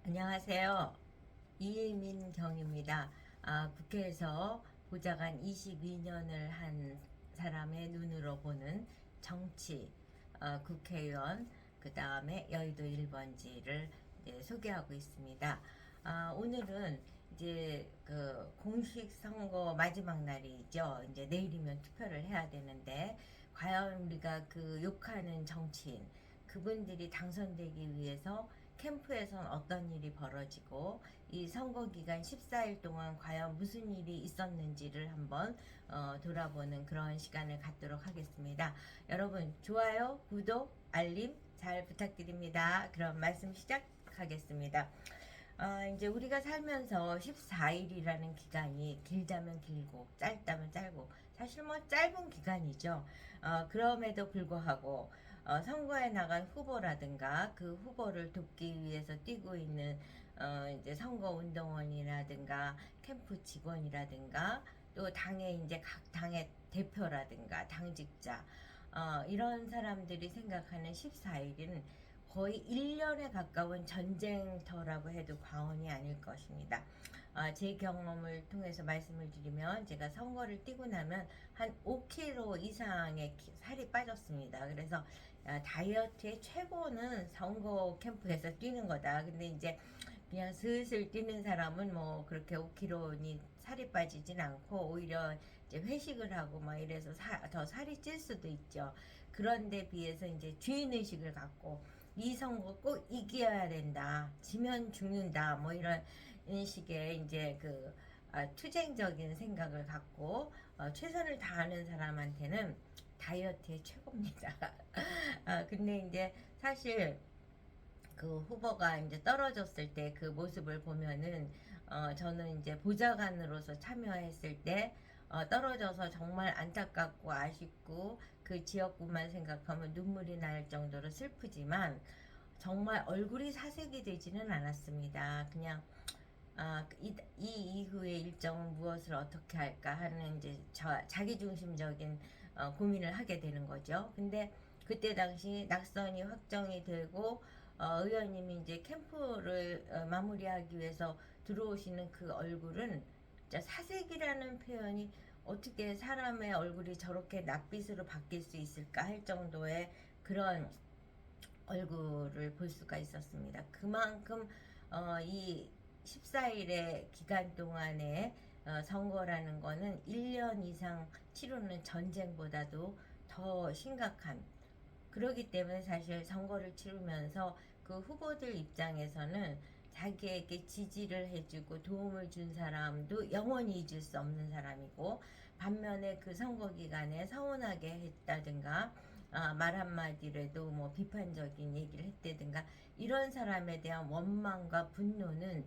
안녕하세요. 이민경입니다. 국회에서 보좌관 22년을 한 사람의 눈으로 보는 정치, 국회의원, 그 다음에 여의도 1번지를 소개하고 있습니다. 오늘은 이제 그 공식 선거 마지막 날이죠. 이제 내일이면 투표를 해야 되는데, 과연 우리가 그 욕하는 정치인, 그분들이 당선되기 위해서 캠프에선 어떤 일이 벌어지고 이 선거 기간 14일 동안 과연 무슨 일이 있었는지를 한번 돌아보는 그런 시간을 갖도록 하겠습니다. 여러분 좋아요, 구독, 알림 잘 부탁드립니다. 그럼 말씀 시작하겠습니다. 이제 우리가 살면서 14일이라는 기간이 길다면 길고 짧다면 짧고 사실 뭐 짧은 기간이죠. 그럼에도 불구하고 선거에 나간 후보라든가 그 후보를 돕기 위해서 뛰고 있는 이제 선거운동원이라든가 캠프 직원이라든가 또 당의 이제 각 당의 대표라든가 당직자 이런 사람들이 생각하는 14일은 거의 1년에 가까운 전쟁터라고 해도 과언이 아닐 것입니다. 제 경험을 통해서 말씀을 드리면 제가 선거를 뛰고 나면 한 5kg 이상의 살이 빠졌습니다. 그래서 다이어트의 최고는 선거 캠프에서 뛰는 거다. 근데 이제 그냥 슬슬 뛰는 사람은 뭐 그렇게 5kg니 살이 빠지진 않고 오히려 이제 회식을 하고 막 이래서 더 살이 찔 수도 있죠. 그런데 비해서 이제 주인의식을 갖고 이 선거 꼭 이겨야 된다. 지면 죽는다. 뭐 이런 식의 이제 그 투쟁적인 생각을 갖고 최선을 다하는 사람한테는 다이어트의 최고입니다. 근데 이제 사실 그 후보가 이제 떨어졌을 때 그 모습을 보면은 저는 이제 보좌관으로서 참여했을 때 떨어져서 정말 안타깝고 아쉽고 그 지역구만 생각하면 눈물이 날 정도로 슬프지만 정말 얼굴이 사색이 되지는 않았습니다. 그냥 이 이후의 일정은 무엇을 어떻게 할까 하는 이제 자기중심적인 고민을 하게 되는 거죠. 근데 그때 당시 낙선이 확정이 되고 의원님이 이제 캠프를 마무리하기 위해서 들어오시는 그 얼굴은 진짜 사색이라는 표현이 어떻게 사람의 얼굴이 저렇게 낯빛으로 바뀔 수 있을까 할 정도의 그런 얼굴을 볼 수가 있었습니다. 그만큼 이 14일의 기간 동안에 선거라는 거는 1년 이상 치르는 전쟁보다도 더 심각한, 그러기 때문에 사실 선거를 치르면서 그 후보들 입장에서는 자기에게 지지를 해주고 도움을 준 사람도 영원히 잊을 수 없는 사람이고, 반면에 그 선거 기간에 서운하게 했다든가 말 한마디라도 뭐 비판적인 얘기를 했다든가 이런 사람에 대한 원망과 분노는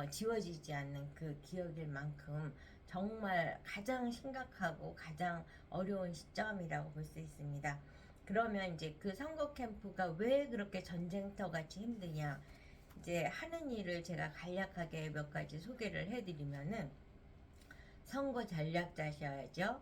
지워지지 않는 그 기억일 만큼 정말 가장 심각하고 가장 어려운 시점이라고 볼 수 있습니다. 그러면 이제 그 선거 캠프가 왜 그렇게 전쟁터 같이 힘드냐? 이제 하는 일을 제가 간략하게 몇 가지 소개를 해드리면은 선거 전략 짜셔야죠.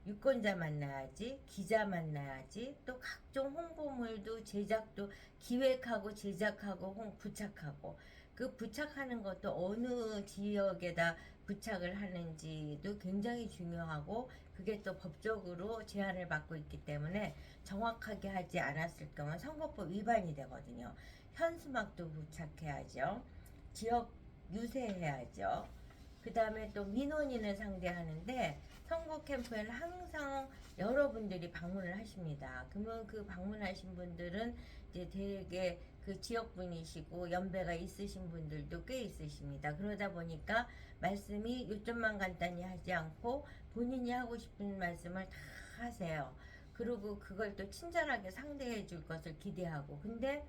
유권자 만나야지, 기자 만나야지, 또 각종 홍보물도 제작도 기획하고 제작하고 부착하고 그 부착하는 것도 어느 지역에다 부착을 하는지도 굉장히 중요하고 그게 또 법적으로 제한을 받고 있기 때문에 정확하게 하지 않았을 경우 선거법 위반이 되거든요. 현수막도 부착해야죠. 지역 유세해야죠. 그 다음에 또 민원인을 상대하는데 선거 캠프에는 항상 여러분들이 방문을 하십니다. 그러면 그 방문하신 분들은 이제 되게 그 지역 분이시고 연배가 있으신 분들도 꽤 있으십니다. 그러다 보니까 말씀이 요점만 간단히 하지 않고 본인이 하고 싶은 말씀을 다 하세요. 그리고 그걸 또 친절하게 상대해 줄 것을 기대하고, 근데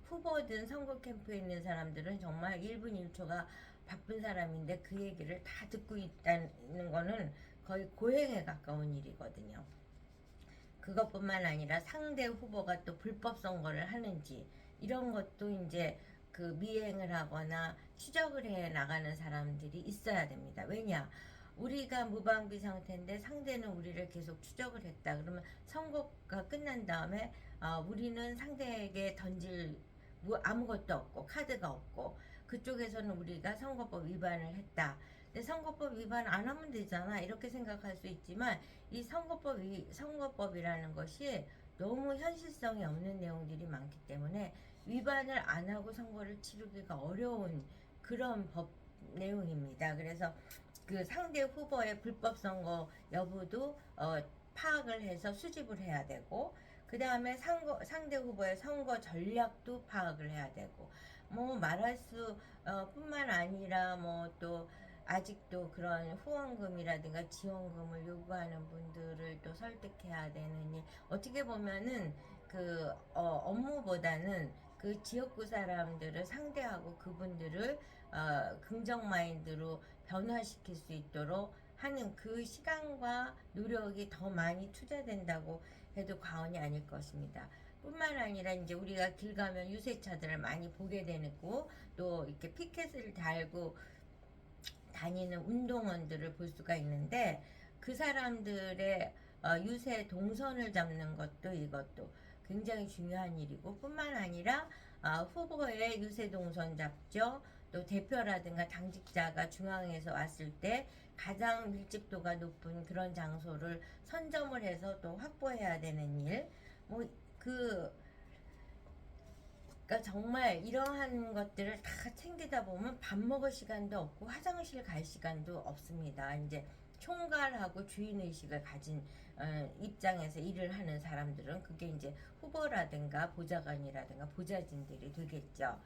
후보든 선거 캠프에 있는 사람들은 정말 1분 1초가 바쁜 사람인데 그 얘기를 다 듣고 있다는 거는 거의 고행에 가까운 일이거든요. 그것뿐만 아니라 상대 후보가 또 불법 선거를 하는지 이런 것도 이제 그 미행을 하거나 추적을 해 나가는 사람들이 있어야 됩니다. 왜냐? 우리가 무방비 상태인데 상대는 우리를 계속 추적을 했다. 그러면 선거가 끝난 다음에 우리는 상대에게 던질 뭐 아무것도 없고 카드가 없고 그쪽에서는 우리가 선거법 위반을 했다. 근데 선거법 위반 안 하면 되잖아. 이렇게 생각할 수 있지만 이 선거법이라는 것이 너무 현실성이 없는 내용들이 많기 때문에 위반을 안 하고 선거를 치르기가 어려운 그런 법 내용입니다. 그래서 그 상대 후보의 불법 선거 여부도 파악을 해서 수집을 해야 되고, 그 다음에 상대 후보의 선거 전략도 파악을 해야 되고, 뭐 말할 수 뿐만 아니라 뭐 또 아직도 그런 후원금이라든가 지원금을 요구하는 분들을 또 설득해야 되는 일, 어떻게 보면은 그 업무보다는 그 지역구 사람들을 상대하고 그분들을 긍정 마인드로 변화시킬 수 있도록 하는 그 시간과 노력이 더 많이 투자된다고 해도 과언이 아닐 것입니다. 뿐만 아니라 이제 우리가 길 가면 유세차들을 많이 보게 되고, 또 이렇게 피켓을 달고 다니는 운동원들을 볼 수가 있는데, 그 사람들의 유세 동선을 잡는 것도 이것도 굉장히 중요한 일이고, 뿐만 아니라 후보의 유세 동선 잡죠. 또 대표라든가 당직자가 중앙에서 왔을 때 가장 밀집도가 높은 그런 장소를 선점을 해서 또 확보해야 되는 일, 뭐그 그러니까 정말 이러한 것들을 다 챙기다 보면 밥 먹을 시간도 없고 화장실 갈 시간도 없습니다. 이제 총괄하고 주인의식을 가진 입장에서 일을 하는 사람들은 그게 이제 후보라든가 보좌관이라든가 보좌진들이 되겠죠.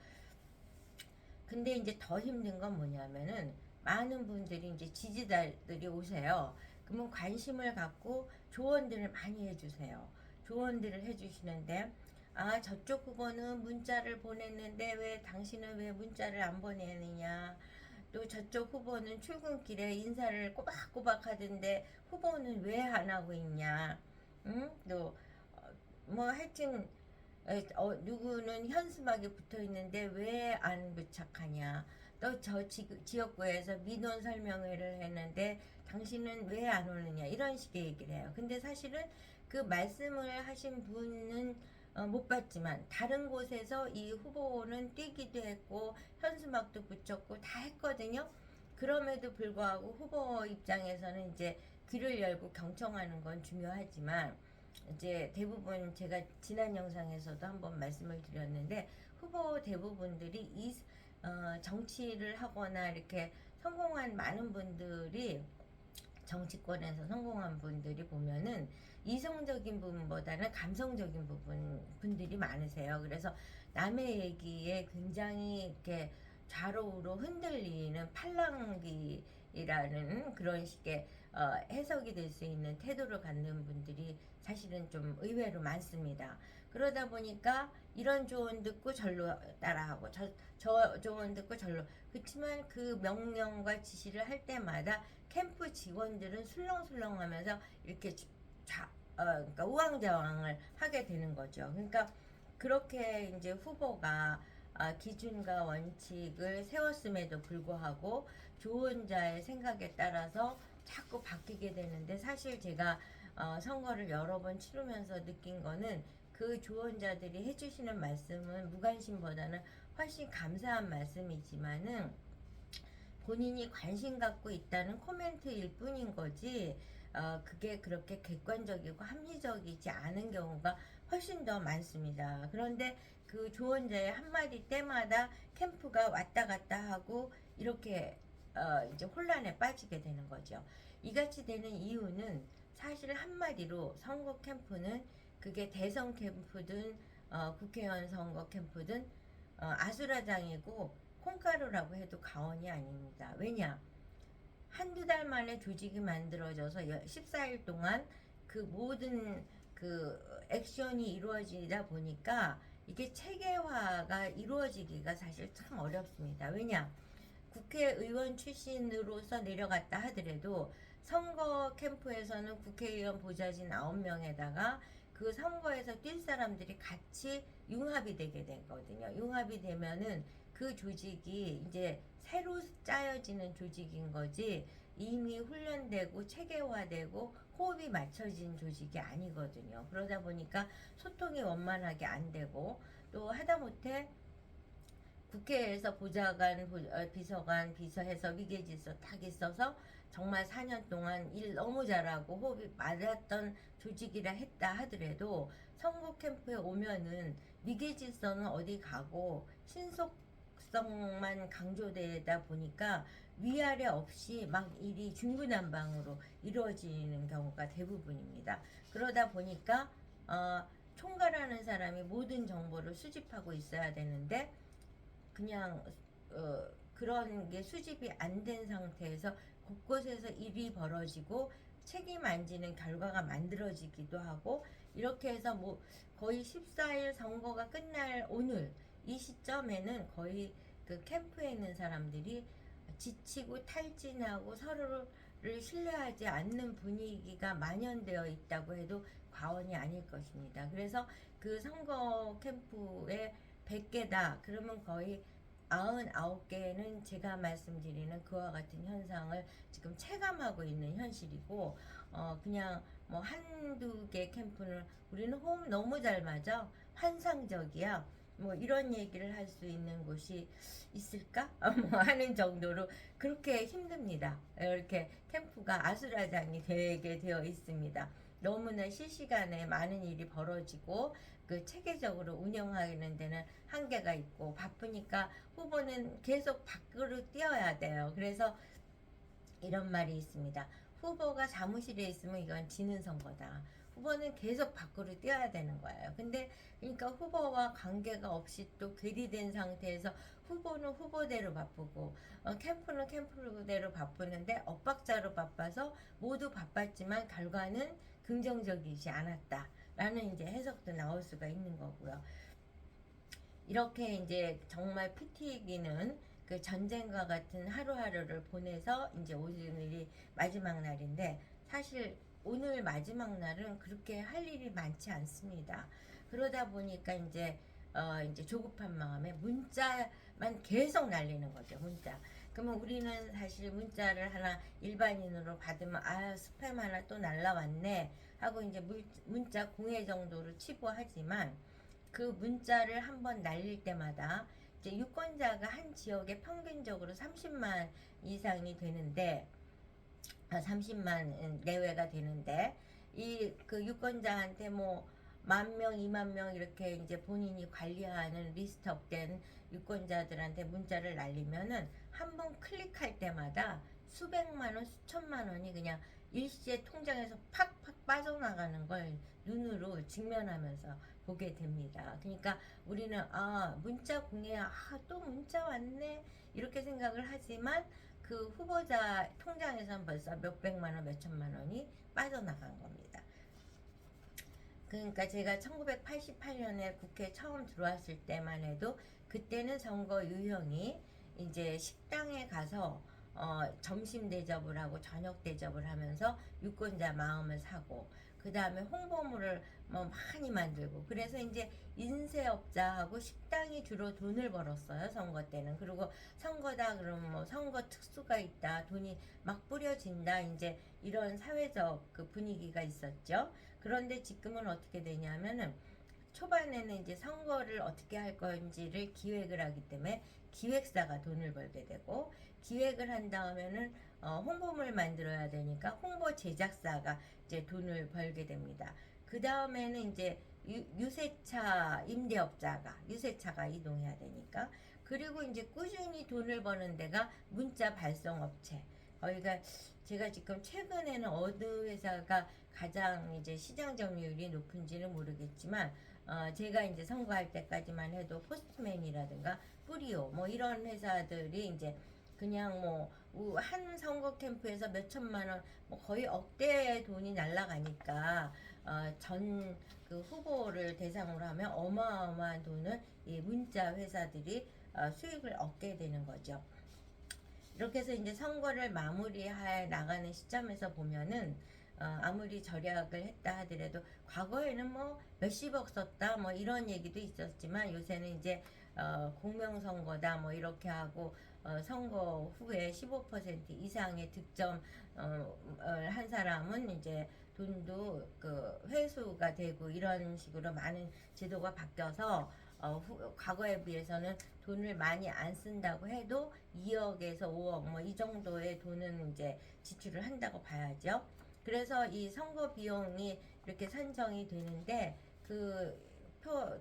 근데 이제 더 힘든 건 뭐냐면은 많은 분들이 이제 지지자들이 오세요. 그러면 관심을 갖고 조언들을 많이 해주세요. 조언들을 해주시는데, 저쪽 후보는 문자를 보냈는데 왜 당신은 왜 문자를 안 보내느냐. 또 저쪽 후보는 출근길에 인사를 꼬박꼬박 하던데 후보는 왜 안 하고 있냐. 응? 또 뭐 하여튼 누구는 현수막에 붙어 있는데 왜 안 부착하냐. 또 저 지역구에서 민원 설명회를 했는데 당신은 왜 안 오느냐. 이런 식의 얘기를 해요. 근데 사실은 그 말씀을 하신 분은 못 봤지만 다른 곳에서 이 후보는 뛰기도 했고 현수막도 붙였고 다 했거든요. 그럼에도 불구하고 후보 입장에서는 이제 귀를 열고 경청하는 건 중요하지만, 이제 대부분 제가 지난 영상에서도 한번 말씀을 드렸는데, 후보 대부분들이 정치를 하거나 이렇게 성공한 많은 분들이, 정치권에서 성공한 분들이 보면은 이성적인 부분보다는 감성적인 분들이 많으세요. 그래서 남의 얘기에 굉장히 이렇게 좌로우로 흔들리는 팔랑귀라는 그런 식의 해석이 될 수 있는 태도를 갖는 분들이 사실은 좀 의외로 많습니다. 그러다 보니까 이런 조언 듣고 절로 따라하고 저 조언 듣고 절로. 그렇지만 그 명령과 지시를 할 때마다 캠프 직원들은 술렁술렁하면서 이렇게 그러니까 우왕좌왕을 하게 되는 거죠. 그러니까 그렇게 이제 후보가 기준과 원칙을 세웠음에도 불구하고 조언자의 생각에 따라서 자꾸 바뀌게 되는데, 사실 제가 선거를 여러 번 치르면서 느낀 거는 그 조언자들이 해주시는 말씀은 무관심보다는 훨씬 감사한 말씀이지만은 본인이 관심 갖고 있다는 코멘트일 뿐인 거지, 그게 그렇게 객관적이고 합리적이지 않은 경우가 훨씬 더 많습니다. 그런데 그 조언자의 한마디 때마다 캠프가 왔다 갔다 하고 이렇게 이제 혼란에 빠지게 되는 거죠. 이같이 되는 이유는 사실 한마디로 선거 캠프는 그게 대선 캠프든 국회의원 선거 캠프든 아수라장이고 콩가루라고 해도 과언이 아닙니다. 왜냐? 한두 달 만에 조직이 만들어져서 14일 동안 그 모든 그 액션이 이루어지다 보니까 이게 체계화가 이루어지기가 사실 참 어렵습니다. 왜냐? 국회의원 출신으로서 내려갔다 하더라도 선거 캠프에서는 국회의원 보좌진 9명에다가 그 선거에서 뛸 사람들이 같이 융합이 되게 되거든요. 융합이 되면은 그 조직이 이제 새로 짜여지는 조직인 거지, 이미 훈련되고 체계화되고 호흡이 맞춰진 조직이 아니거든요. 그러다 보니까 소통이 원만하게 안 되고, 또 하다못해 국회에서 보좌관, 비서관, 비서해서 위계질서 딱 있어서 정말 4년 동안 일 너무 잘하고 호흡이 맞았던 조직이라 했다 하더라도 선거 캠프에 오면은 위계질서는 어디 가고 신속성만 강조되다 보니까 위아래 없이 막 일이 중구난방으로 이루어지는 경우가 대부분입니다. 그러다 보니까 총괄하는 사람이 모든 정보를 수집하고 있어야 되는데 그냥 그런 게 수집이 안 된 상태에서 곳곳에서 일이 벌어지고 책임 안 지는 결과가 만들어지기도 하고 이렇게 해서 뭐 거의 14일 선거가 끝날 오늘 이 시점에는 거의 그 캠프에 있는 사람들이 지치고 탈진하고 서로를 신뢰하지 않는 분위기가 만연되어 있다고 해도 과언이 아닐 것입니다. 그래서 그 선거 캠프에 100개다 그러면 거의 99개는 제가 말씀드리는 그와 같은 현상을 지금 체감하고 있는 현실이고 그냥 뭐 한두 개 캠프는 우리는 호흡 너무 잘 맞아 환상적이야 뭐 이런 얘기를 할 수 있는 곳이 있을까? 뭐 하는 정도로 그렇게 힘듭니다. 이렇게 캠프가 아수라장이 되게 되어 있습니다. 너무나 실시간에 많은 일이 벌어지고 그 체계적으로 운영하는 데는 한계가 있고 바쁘니까 후보는 계속 밖으로 뛰어야 돼요. 그래서 이런 말이 있습니다. 후보가 사무실에 있으면 이건 지는 선거다. 후보는 계속 밖으로 뛰어야 되는 거예요. 근데 그러니까 후보와 관계가 없이 또 괴리된 상태에서 후보는 후보대로 바쁘고 캠프는 캠프대로 바쁘는데 엇박자로 바빠서 모두 바빴지만 결과는 긍정적이지 않았다. 라는 이제 해석도 나올 수가 있는 거고요. 이렇게 이제 정말 피 튀기는 그 전쟁과 같은 하루하루를 보내서 이제 오늘이 마지막 날인데 사실 오늘 마지막 날은 그렇게 할 일이 많지 않습니다. 그러다 보니까 이제 조급한 마음에 문자만 계속 날리는 거죠. 문자. 그러면 우리는 사실 문자를 하나 일반인으로 받으면 스팸 하나 또 날라왔네 하고 이제 문자 공해 정도로 치부하지만 그 문자를 한번 날릴 때마다 이제 유권자가 한 지역에 평균적으로 30만 이상이 되는데 30만 내외가 되는데 이 그 유권자한테 뭐 10,000명, 20,000명 이렇게 이제 본인이 관리하는 리스트업된 유권자들한테 문자를 날리면은 한 번 클릭할 때마다 수백만 원, 수천만 원이 그냥 일시에 통장에서 팍팍 빠져나가는 걸 눈으로 직면하면서 보게 됩니다. 그러니까 우리는 문자 공해 또 문자 왔네 이렇게 생각을 하지만 그 후보자 통장에서는 벌써 몇백만 원, 몇천만 원이 빠져나간 겁니다. 그러니까 제가 1988년에 국회 처음 들어왔을 때만 해도 그때는 선거 유형이 이제 식당에 가서 점심 대접을 하고 저녁 대접을 하면서 유권자 마음을 사고 그 다음에 홍보물을 뭐 많이 만들고 그래서 이제 인쇄업자하고 식당이 주로 돈을 벌었어요 선거 때는. 그리고 선거다 그러면 뭐 선거 특수가 있다 돈이 막 뿌려진다 이제 이런 사회적 그 분위기가 있었죠. 그런데 지금은 어떻게 되냐면은 초반에는 이제 선거를 어떻게 할 건지를 기획을 하기 때문에 기획사가 돈을 벌게 되고 기획을 한 다음에는 홍보물 만들어야 되니까 홍보 제작사가 이제 돈을 벌게 됩니다. 그 다음에는 이제 유세차 임대업자가 유세차가 이동해야 되니까 그리고 이제 꾸준히 돈을 버는 데가 문자 발송업체 거기가 제가 지금 최근에는 어느 회사가 가장 이제 시장 점유율이 높은지는 모르겠지만 제가 이제 선거할 때까지만 해도 포스트맨이라든가 뿌리오 뭐 이런 회사들이 이제 그냥 뭐 한 선거 캠프에서 몇 천만 원, 뭐 거의 억대의 돈이 날라가니까 전 그 후보를 대상으로 하면 어마어마한 돈을 이 문자 회사들이 수익을 얻게 되는 거죠. 이렇게 해서 이제 선거를 마무리해 나가는 시점에서 보면은 아무리 절약을 했다 하더라도 과거에는 뭐 몇십억 썼다 뭐 이런 얘기도 있었지만 요새는 이제 공명선거다 뭐 이렇게 하고 선거 후에 15% 이상의 득점 한 사람은 이제 돈도 그 회수가 되고 이런 식으로 많은 제도가 바뀌어서 과거에 비해서는 돈을 많이 안 쓴다고 해도 2억에서 5억 뭐 이 정도의 돈은 이제 지출을 한다고 봐야죠. 그래서 이 선거 비용이 이렇게 산정이 되는데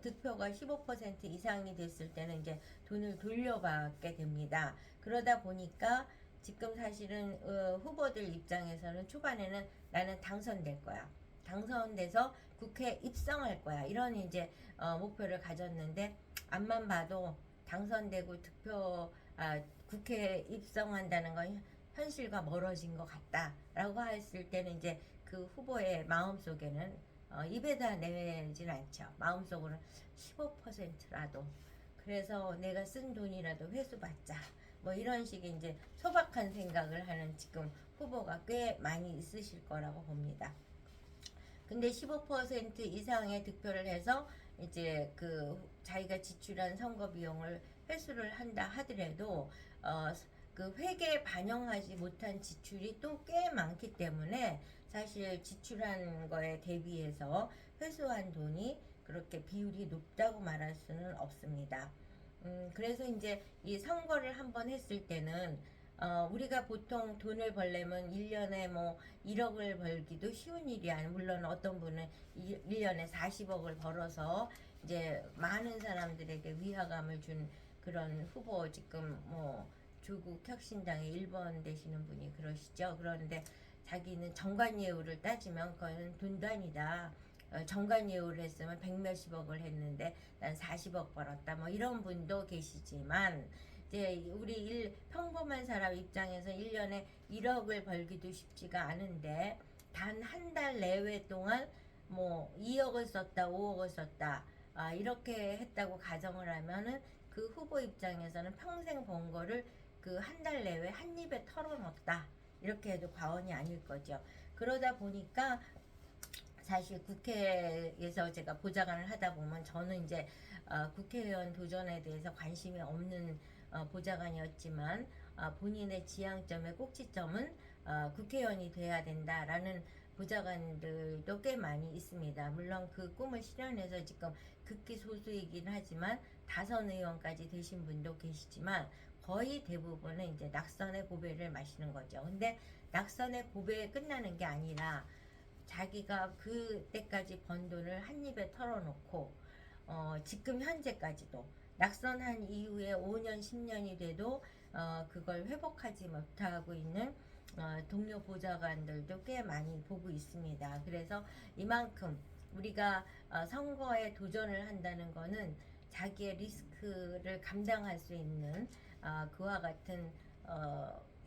득표가 15% 이상이 됐을 때는 이제 돈을 돌려받게 됩니다. 그러다 보니까 지금 사실은 후보들 입장에서는 초반에는 나는 당선될 거야. 당선돼서 국회에 입성할 거야. 이런 이제 목표를 가졌는데 앞만 봐도 당선되고 국회에 입성한다는 건 현실과 멀어진 것 같다라고 했을 때는 이제 그 후보의 마음속에는 입에다 내진 않죠. 마음속으로는 15%라도 그래서 내가 쓴 돈이라도 회수받자. 뭐 이런 식의 이제 소박한 생각을 하는 지금 후보가 꽤 많이 있으실 거라고 봅니다. 근데 15% 이상의 득표를 해서 이제 자기가 지출한 선거 비용을 회수를 한다 하더라도 그 회계에 반영하지 못한 지출이 또 꽤 많기 때문에 사실 지출한 거에 대비해서 회수한 돈이 그렇게 비율이 높다고 말할 수는 없습니다. 그래서 이제 이 선거를 한번 했을 때는 우리가 보통 돈을 벌려면 1년에 뭐 1억을 벌기도 쉬운 일이 아니에요. 물론 어떤 분은 1년에 40억을 벌어서 이제 많은 사람들에게 위화감을 준 그런 후보 지금 뭐 조국 혁신당의 1번 되시는 분이 그러시죠. 그런데 자기는 정관예우를 따지면 그건 돈 단위다. 정관예우를 했으면 100몇십억을 했는데 난 40억 벌었다. 뭐 이런 분도 계시지만 이제 우리 평범한 사람 입장에서 1년에 1억을 벌기도 쉽지가 않은데 단 한 달 내외 동안 뭐 2억을 썼다, 5억을 썼다 이렇게 했다고 가정을 하면은 그 후보 입장에서는 평생 번 거를 그 한 달 내외 한 입에 털어넣었다 이렇게 해도 과언이 아닐 거죠. 그러다 보니까 사실 국회에서 제가 보좌관을 하다 보면 저는 이제 국회의원 도전에 대해서 관심이 없는 보좌관이었지만 본인의 지향점의 꼭지점은 국회의원이 돼야 된다라는 보좌관들도 꽤 많이 있습니다. 물론 그 꿈을 실현해서 지금 극히 소수이긴 하지만 다선 의원까지 되신 분도 계시지만 거의 대부분은 이제 낙선의 보배를 마시는 거죠. 근데 낙선의 보배에 끝나는 게 아니라 자기가 그때까지 번 돈을 한 입에 털어놓고 지금 현재까지도 낙선한 이후에 5년 10년이 돼도 그걸 회복하지 못하고 있는 동료 보좌관들도 꽤 많이 보고 있습니다. 그래서 이만큼 우리가 선거에 도전을 한다는 거는 자기의 리스크를 감당할 수 있는 그와 같은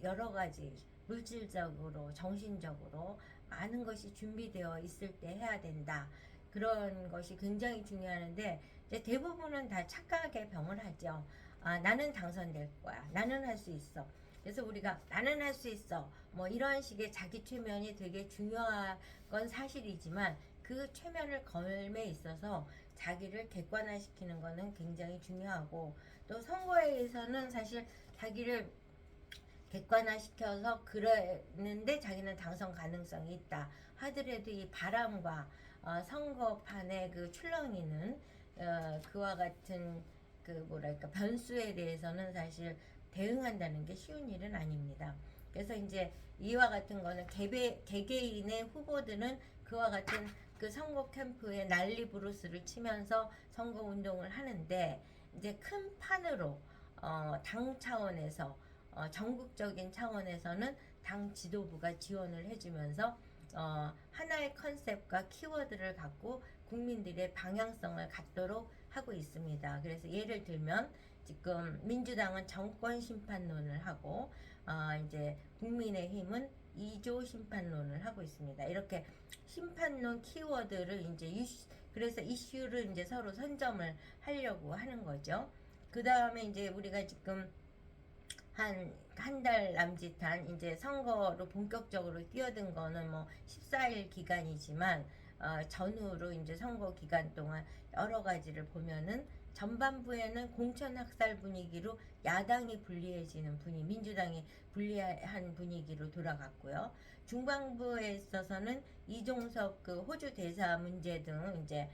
여러 가지 물질적으로 정신적으로 많은 것이 준비되어 있을 때 해야 된다. 그런 것이 굉장히 중요한데 이제 대부분은 다 착각의 병을 하죠. 나는 당선될 거야. 나는 할 수 있어. 그래서 우리가 나는 할 수 있어. 뭐 이런 식의 자기 최면이 되게 중요한 건 사실이지만 그 최면을 걸음에 있어서 자기를 객관화시키는 거는 굉장히 중요하고 또 선거에서는 사실 자기를 객관화시켜서 그러는데 자기는 당선 가능성이 있다 하더라도 이 바람과 선거판의 그 출렁이는 그와 같은 그 뭐랄까 변수에 대해서는 사실 대응한다는 게 쉬운 일은 아닙니다. 그래서 이제 이와 같은 거는 개개인의 후보들은 그와 같은 그 선거 캠프에 난리 부르스를 치면서 선거 운동을 하는데 이제 큰 판으로 당 차원에서 전국적인 차원에서는 당 지도부가 지원을 해주면서 하나의 컨셉과 키워드를 갖고 국민들의 방향성을 갖도록 하고 있습니다. 그래서 예를 들면 지금 민주당은 정권 심판론을 하고 이제 국민의힘은 2조 심판론을 하고 있습니다. 이렇게 심판론 키워드를 이제 그래서 이슈를 이제 서로 선점을 하려고 하는 거죠. 그 다음에 이제 우리가 지금 한 달 남짓한 이제 선거로 본격적으로 뛰어든 거는 뭐 14일 기간이지만 전후로 이제 선거 기간 동안 여러 가지를 보면은 전반부에는 공천 학살 분위기로 야당이 불리해지는 민주당이 불리한 분위기로 돌아갔고요. 중반부에 있어서는 이종석 그 호주 대사 문제 등 이제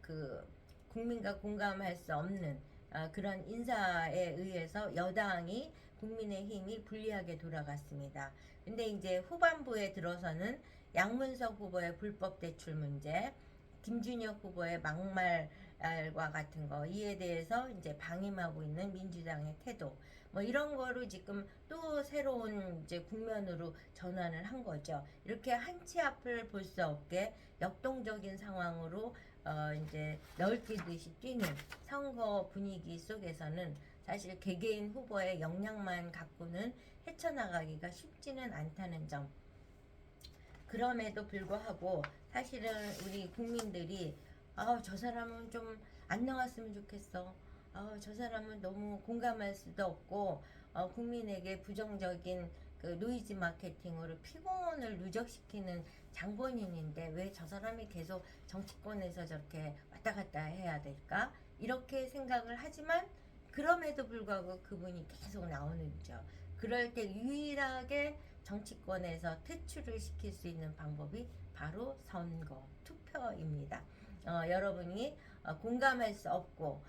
그 국민과 공감할 수 없는 그런 인사에 의해서 여당이 국민의힘이 불리하게 돌아갔습니다. 근데 이제 후반부에 들어서는 양문석 후보의 불법 대출 문제, 김준혁 후보의 막말과 같은 거 이에 대해서 이제 방임하고 있는 민주당의 태도 뭐 이런 거로 지금 또 새로운 이제 국면으로 전환을 한 거죠. 이렇게 한 치 앞을 볼 수 없게 역동적인 상황으로 이제 널뛰듯이 뛰는 선거 분위기 속에서는 사실 개개인 후보의 역량만 갖고는 헤쳐나가기가 쉽지는 않다는 점. 그럼에도 불구하고 사실은 우리 국민들이 저 사람은 좀 안 나왔으면 좋겠어. 저 사람은 너무 공감할 수도 없고 국민에게 부정적인 그 노이즈 마케팅으로 피곤을 누적시키는 장본인인데 왜 저 사람이 계속 정치권에서 저렇게 왔다 갔다 해야 될까? 이렇게 생각을 하지만 그럼에도 불구하고 그분이 계속 나오는 거죠. 그럴 때 유일하게 정치권에서 퇴출을 시킬 수 있는 방법이 바로 선거, 투표입니다. 여러분이 공감할 수 없고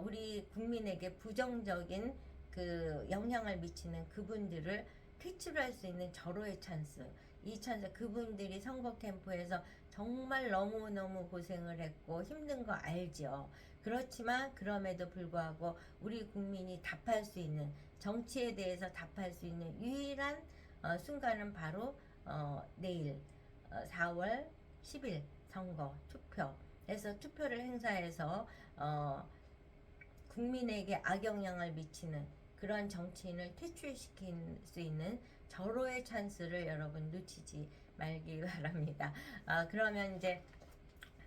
우리 국민에게 부정적인 그 영향을 미치는 그분들을 퇴출할 수 있는 절호의 찬스. 이 찬스 그분들이 선거 캠프에서 정말 너무너무 고생을 했고 힘든 거 알죠. 그렇지만 그럼에도 불구하고 우리 국민이 답할 수 있는 정치에 대해서 답할 수 있는 유일한 순간은 바로 내일 4월 10일 선거 투표. 그래서 투표를 행사해서 국민에게 악영향을 미치는 그런 정치인을 퇴출시킬 수 있는 절호의 찬스를 여러분 놓치지 말기 바랍니다. 그러면 이제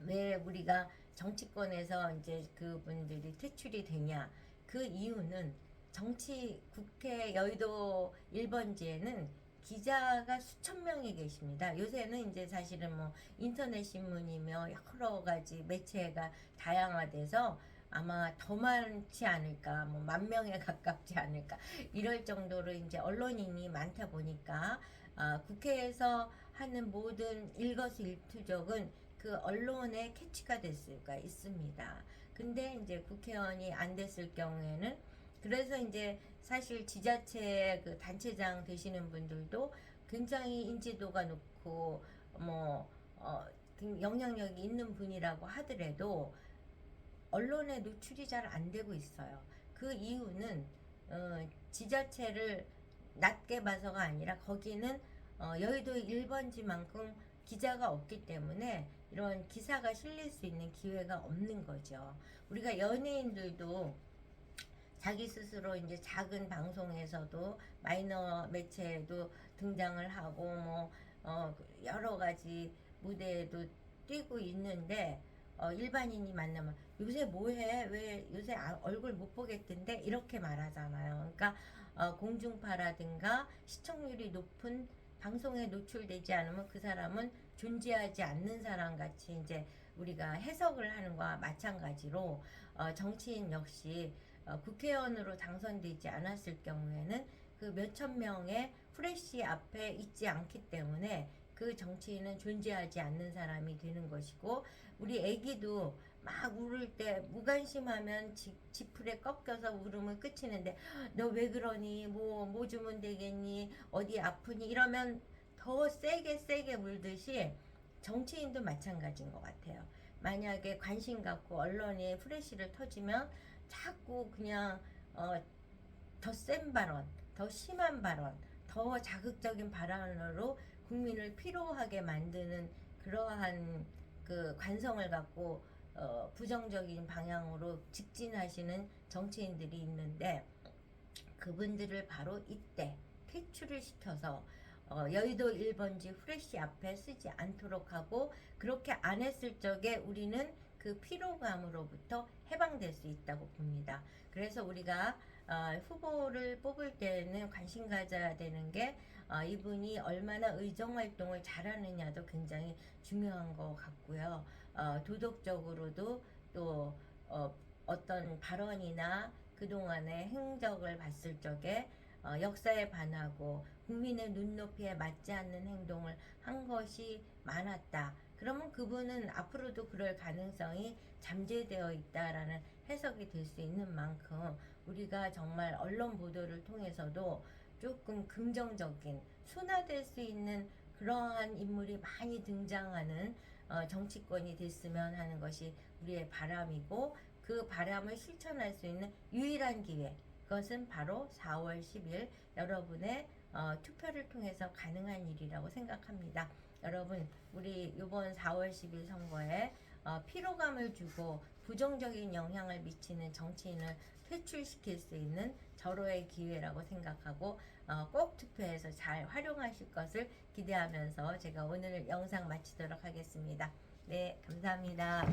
왜 우리가 정치권에서 이제 그분들이 퇴출이 되냐? 그 이유는 정치 국회 여의도 1번지에는 기자가 수천 명이 계십니다. 요새는 이제 사실은 뭐 인터넷 신문이며 여러 가지 매체가 다양화돼서 아마 더 많지 않을까, 뭐 10,000명에 가깝지 않을까, 이럴 정도로 이제 언론인이 많다 보니까 국회에서 하는 모든 일거수일투족은 그 언론에 캐치가 될 수가 있습니다. 근데 이제 국회의원이 안 됐을 경우에는 그래서 이제 사실 지자체 그 단체장 되시는 분들도 굉장히 인지도가 높고 뭐 영향력이 있는 분이라고 하더라도 언론에 노출이 잘 안 되고 있어요. 그 이유는 지자체를 낮게 봐서가 아니라 거기는 여의도 1번지만큼 기자가 없기 때문에 이런 기사가 실릴 수 있는 기회가 없는 거죠. 우리가 연예인들도 자기 스스로 이제 작은 방송에서도 마이너 매체에도 등장을 하고 뭐 여러 가지 무대에도 뛰고 있는데 일반인이 만나면 요새 뭐해? 왜 요새 얼굴 못 보겠던데? 이렇게 말하잖아요. 그러니까 공중파라든가 시청률이 높은 방송에 노출되지 않으면 그 사람은 존재하지 않는 사람 같이 이제 우리가 해석을 하는 거와 마찬가지로 정치인 역시 국회의원으로 당선되지 않았을 경우에는 그 몇천 명의 프레시 앞에 있지 않기 때문에 그 정치인은 존재하지 않는 사람이 되는 것이고 우리 애기도 막 울을 때 무관심하면 지풀에 꺾여서 울음을 그치는데 너 왜 그러니 뭐 주면 되겠니 어디 아프니 이러면 더 세게 울듯이 정치인도 마찬가지인 것 같아요. 만약에 관심 갖고 언론이 프레시를 터지면 자꾸 그냥 더 센 발언, 더 심한 발언, 더 자극적인 발언으로 국민을 피로하게 만드는 그러한 그 관성을 갖고 부정적인 방향으로 직진하시는 정치인들이 있는데 그분들을 바로 이때 퇴출을 시켜서 여의도 1번지 후레쉬 앞에 쓰지 않도록 하고 그렇게 안 했을 적에 우리는 그 피로감으로부터 해방될 수 있다고 봅니다. 그래서 우리가 후보를 뽑을 때는 관심 가져야 되는 게 이분이 얼마나 의정활동을 잘하느냐도 굉장히 중요한 것 같고요. 도덕적으로도 또 어떤 발언이나 그동안의 행적을 봤을 적에 역사에 반하고 국민의 눈높이에 맞지 않는 행동을 한 것이 많았다. 그러면 그분은 앞으로도 그럴 가능성이 잠재되어 있다라는 해석이 될 수 있는 만큼 우리가 정말 언론 보도를 통해서도 조금 긍정적인 순화될 수 있는 그러한 인물이 많이 등장하는 정치권이 됐으면 하는 것이 우리의 바람이고, 그 바람을 실천할 수 있는 유일한 기회, 그것은 바로 4월 10일 여러분의 투표를 통해서 가능한 일이라고 생각합니다. 여러분, 우리 이번 4월 10일 선거에 피로감을 주고 부정적인 영향을 미치는 정치인을 퇴출시킬 수 있는 절호의 기회라고 생각하고 꼭 투표해서 잘 활용하실 것을 기대하면서 제가 오늘 영상 마치도록 하겠습니다. 네, 감사합니다.